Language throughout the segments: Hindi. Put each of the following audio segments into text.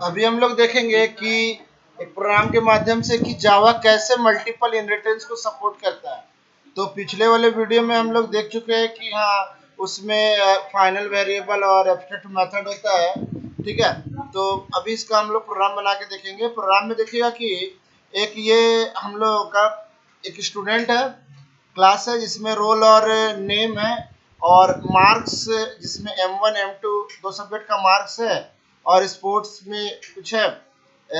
अभी हम लोग देखेंगे कि एक प्रोग्राम के माध्यम से कि जावा कैसे मल्टीपल इनहेरिटेंस को सपोर्ट करता है। तो पिछले वाले वीडियो में हम लोग देख चुके हैं कि हाँ उसमें फाइनल वेरिएबल और एब्स्ट्रैक्ट मेथड होता है। ठीक है, तो अभी इसका हम लोग प्रोग्राम बना के देखेंगे। प्रोग्राम में देखिएगा कि एक ये हम लोग का एक स्टूडेंट है, क्लास है जिसमें रोल और नेम है और मार्क्स जिसमें M1 M2 दो सब्जेक्ट का मार्क्स है और स्पोर्ट्स में कुछ है,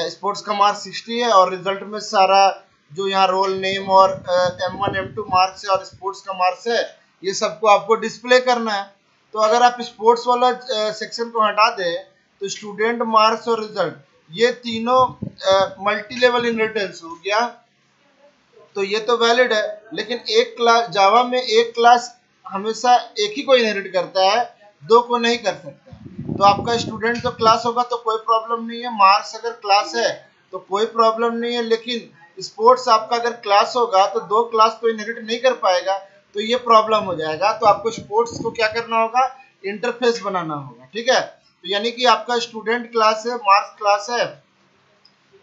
स्पोर्ट्स का मार्क्स 60 है और रिजल्ट में सारा जो यहाँ रोल नेम और M1 M2 मार्क्स है और स्पोर्ट्स का मार्क्स है, ये सबको आपको डिस्प्ले करना है। तो अगर आप स्पोर्ट्स वाला सेक्शन को हटा दें तो स्टूडेंट मार्क्स और रिजल्ट ये तीनों मल्टी लेवल इनहेरिटेंस हो गया। तो ये तो वैलिड है, लेकिन एक क्लास जावा में एक क्लास हमेशा एक ही को इनहेरिट करता है, दो को नहीं कर सकता। तो आपका स्टूडेंट तो क्लास होगा तो कोई प्रॉब्लम नहीं है, मार्क्स अगर क्लास है तो कोई प्रॉब्लम नहीं है, लेकिन स्पोर्ट्स आपका अगर क्लास होगा तो दो क्लास तो इनहेरिट नहीं कर पाएगा, तो ये प्रॉब्लम हो जाएगा। तो आपको स्पोर्ट्स को क्या करना होगा, इंटरफेस बनाना होगा। ठीक है, तो यानी कि आपका स्टूडेंट क्लास है, मार्क्स क्लास है,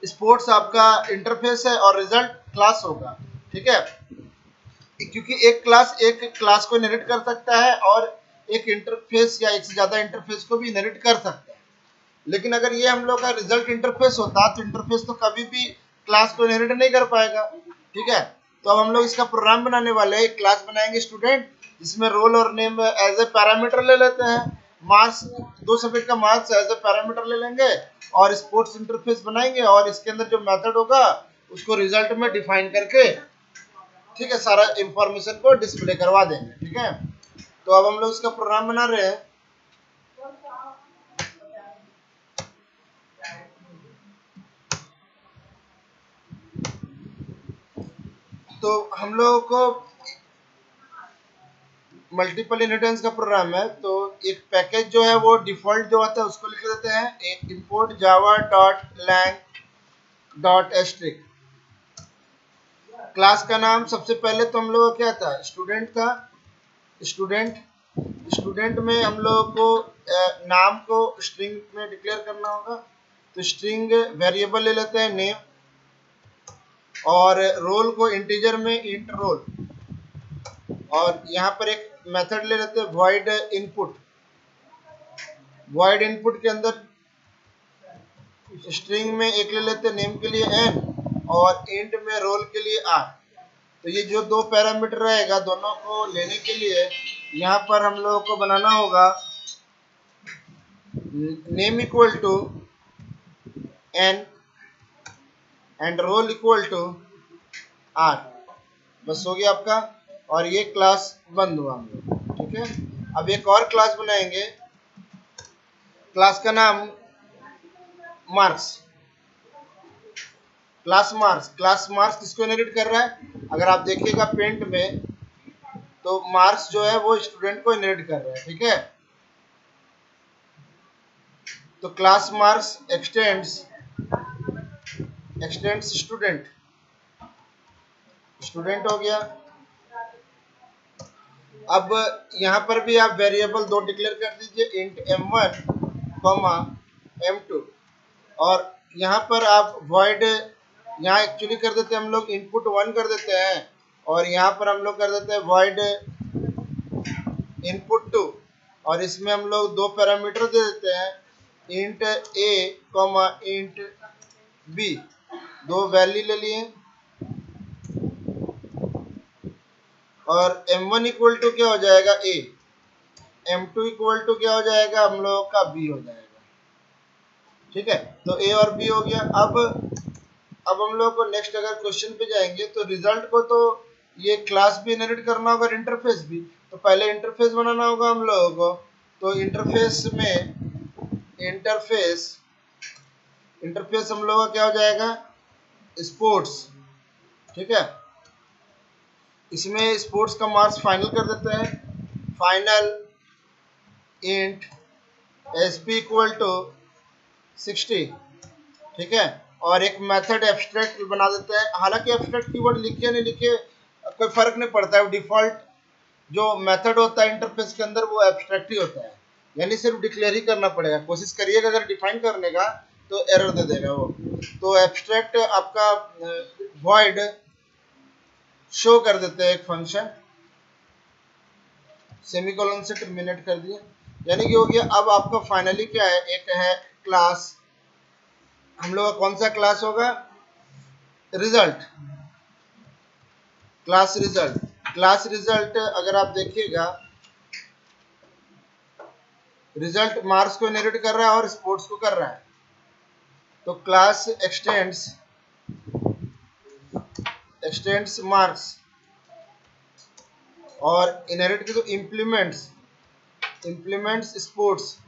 स्पोर्ट्स आपका इंटरफेस है और रिजल्ट क्लास होगा। ठीक है, क्योंकि एक क्लास को इनहेरिट कर सकता है और एक इंटरफेस या एक से ज्यादा इंटरफेस को भी इनहेरिट कर सकता है। लेकिन अगर ये हम लोग का रिजल्ट इंटरफेस होता तो इंटरफेस तो कभी भी क्लास को इनहेरिट नहीं कर पाएगा। ठीक है, तो अब हम लोग इसका प्रोग्राम बनाने वाले हैं। एक क्लास बनाएंगे स्टूडेंट जिसमें रोल और नेम एज ए पैरामीटर ले लेते हैं, मार्क्स दो सब्जेक्ट का मार्क्स एज ए पैरामीटर ले लेंगे और स्पोर्ट्स इंटरफेस बनाएंगे और इसके अंदर जो मेथड होगा उसको रिजल्ट में डिफाइन करके, ठीक है, सारा इंफॉर्मेशन को डिस्प्ले करवा देंगे। ठीक है, तो अब हम लोग इसका प्रोग्राम बना रहे हैं। तो हम लोगों को मल्टीपल इनहेरिटेंस का प्रोग्राम है, तो एक पैकेज जो है वो डिफॉल्ट जो आता है उसको लिख देते हैं, import java.lang.strict। क्लास का नाम सबसे पहले तो हम लोगों का क्या था, स्टूडेंट था। स्टूडेंट में हम लोगों को नाम को स्ट्रिंग में डिक्लेयर करना होगा, तो स्ट्रिंग वेरिएबल ले लेते हैं नेम और रोल को इंटीजर में इंट रोल, और यहाँ पर एक मेथड ले लेते हैं void input। void input के अंदर स्ट्रिंग में एक ले लेते हैं नेम के लिए n और इंट में रोल के लिए r। तो ये जो दो पैरामीटर रहेगा दोनों को लेने के लिए यहाँ पर हम लोगों को बनाना होगा name equal to n and roll equal to r। बस हो गया आपका, और ये क्लास बंद हुआ हम लोग। ठीक है, अब एक और क्लास बनाएंगे, क्लास का नाम मार्क्स। क्लास मार्क्स किसको इनहेरिट कर रहा है, अगर आप देखिएगा पेंट में तो मार्क्स जो है वो स्टूडेंट को इनहेरिट कर रहा है। ठीक है, तो क्लास मार्क्स एक्सटेंड्स स्टूडेंट हो गया। अब यहाँ पर भी आप वेरिएबल दो डिक्लेयर कर दीजिए, इंट m1 m2, और यहाँ पर आप void, यहाँ एक्चुअली कर देते हैं हम लोग इनपुट 1 कर देते हैं और यहाँ पर हम लोग कर देते हैं void इनपुट 2, और इसमें हम लोग दो पैरामीटर दे देते हैं, इंट a इंट b, दो वैल्यू ले लिए, और m1 इक्वल टू क्या हो जाएगा a, m2 इक्वल टू क्या हो जाएगा हम लोगों का b हो जाएगा। ठीक है, तो a और b हो गया। अब हम लोग को नेक्स्ट अगर क्वेश्चन पे जाएंगे तो रिजल्ट को तो ये क्लास भी इनहेरिट करना होगा, इंटरफेस भी, तो पहले इंटरफेस बनाना होगा हम लोगों को। तो इंटरफेस हम लोगों का क्या हो जाएगा, स्पोर्ट्स। ठीक है, इसमें स्पोर्ट्स का मार्क्स फाइनल कर देते हैं, final int sp equal to 60। ठीक है, और एक मेथड एब्स्ट्रैक्ट बना देते हैं। हालांकि एब्स्ट्रैक्ट कीवर्ड लिखे नहीं लिखे कोई फर्क नहीं पड़ता है, डिफॉल्ट जो मेथड होता है इंटरफेस के अंदर वो एब्स्ट्रैक्ट ही होता है, यानी सिर्फ डिक्लेयर ही करना पड़ेगा। कोशिश करिएगा अगर डिफाइन करने का तो एरर दे देगा वो। तो एब्स्ट्रैक्ट आपका वॉइड शो कर देते हैं एक फंक्शन, सेमीकोलन से टर्मिनेट कर दिया, यानी कि हो गया। अब आपका फाइनली क्या है, एक है क्लास, हम लोग का कौन सा क्लास होगा, result, class result. Class result अगर आप देखिएगा, रिजल्ट मार्क्स को इनहेरिट कर रहा है और स्पोर्ट्स को कर रहा है। तो क्लास एक्सटेंड्स मार्क्स और इनहेरिट की तो इम्प्लीमेंट्स स्पोर्ट्स,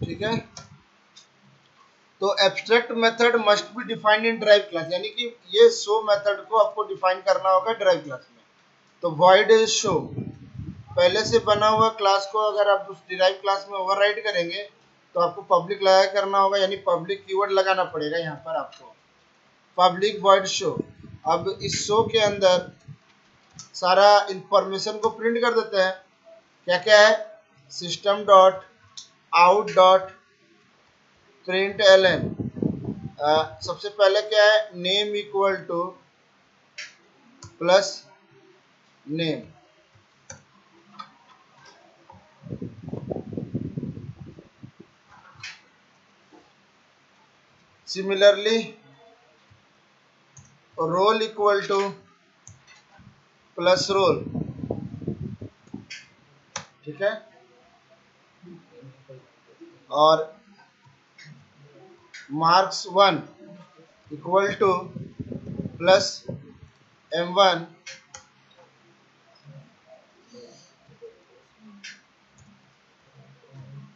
ठीक है। तो abstract method must be defined in drive class, यानी कि ये शो मेथड को आपको डिफाइन करना होगा ड्राइव क्लास में। तो वॉइड इज शो, पहले से बना हुआ क्लास को अगर आप उस डिराइव क्लास में ओवरराइड करेंगे तो आपको पब्लिक लगा करना होगा, यानी पब्लिक कीवर्ड लगाना पड़ेगा यहाँ पर आपको, पब्लिक वॉइड शो। अब इस शो के अंदर सारा इंफॉर्मेशन को प्रिंट कर देते हैं। क्या क्या है, system dot out dot print L N. सबसे पहले क्या है, name equal to plus name, similarly roll equal to plus roll, ठीक है। और marks 1 equal to plus M1,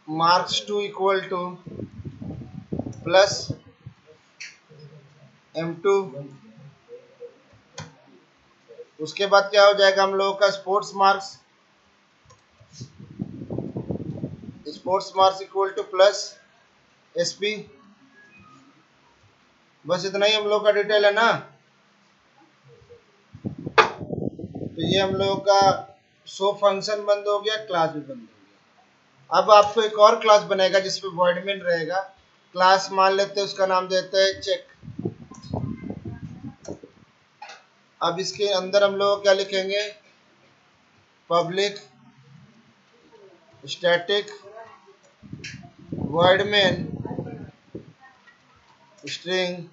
marks 2 equal to plus M2। उसके बाद क्या हो जाएगा हम लोगों का, sports marks equal to plus SP। बस इतना ही हम लोग का डिटेल है ना। तो ये हम लोगों का शो फंक्शन बंद हो गया, क्लास भी बंद हो गया। अब आपको एक और क्लास बनेगा जिसमें वॉइड मेन रहेगा। क्लास मान लेते हैं, उसका नाम देते हैं चेक। अब इसके अंदर हम लोग क्या लिखेंगे, public static void main string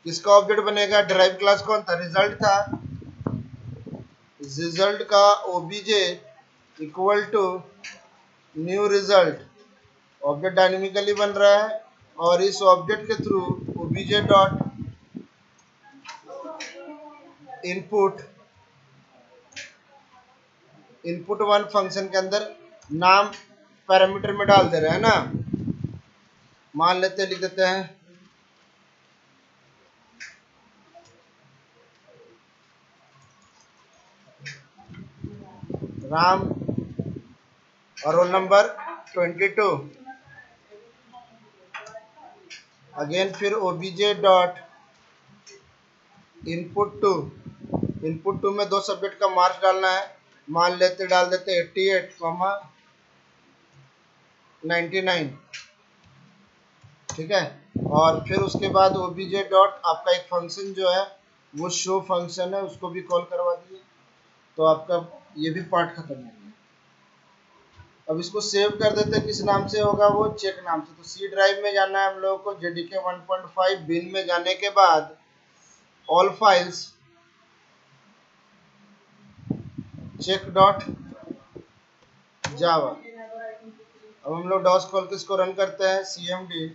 किसका ऑब्जेक्ट बनेगा, ड्राइव क्लास कौन था, रिजल्ट था। रिजल्ट का OBJ equal to new result, object dynamically बन रहा है। और इस ऑब्जेक्ट के through OBJ dot input, input one function के अंदर नाम पैरामीटर में डाल दे रहे हैं ना। मान लेते लिख देते हैं राम और रोल नंबर 22। अगेन फिर ओबीजे डॉट इनपुट टू में दो सब्जेक्ट का मार्क्स डालना है। मान लेते डाल देते 88, 99, ठीक है। और फिर उसके बाद ओबीजे डॉट आपका एक फंक्शन जो है वो शो फंक्शन है, उसको भी कॉल करवा दिए। तो आपका ये भी पार्ट खत्म हो गया। अब इसको सेव कर देते हैं, किस नाम से होगा वो, चेक नाम से। तो सी ड्राइव में जाना है हम लोगों को, जेडीके 1.5 बिन में जाने के बाद all files check dot Java. अब हम लोग डॉस खोल के इसको रन करते हैं, cmd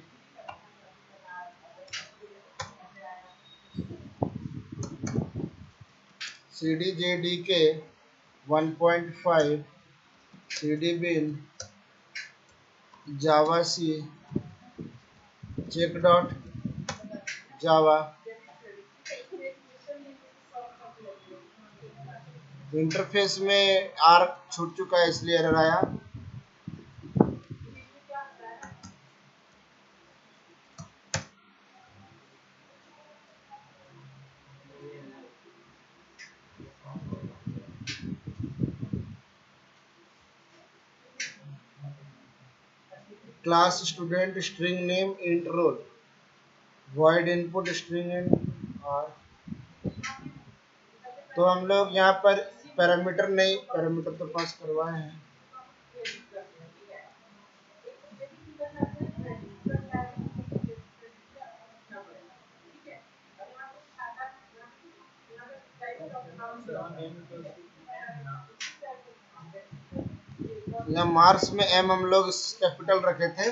cdjdk 1.5 cd bin java c check dot java। Interface में आर छूट चुका है इसलिए एरर आया। Class student string name int roll, void input string in. और तो हम लोग यहाँ पर पैरामीटर नहीं, पैरामीटर तो पास करवाए हैं। यहाँ मार्क्स में एम हम लोग कैपिटल रखे थे,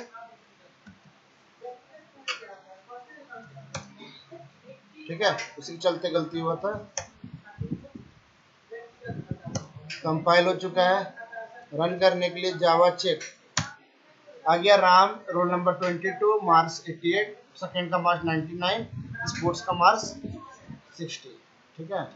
ठीक है, उसी के चलते गलती हुआ था। कंपाइल हो चुका है, रन करने के लिए जावा चेक आ गया। Ram roll number 22, marks 88, second का मार्क्स 99, स्पोर्ट्स का मार्क्स 60, ठीक है।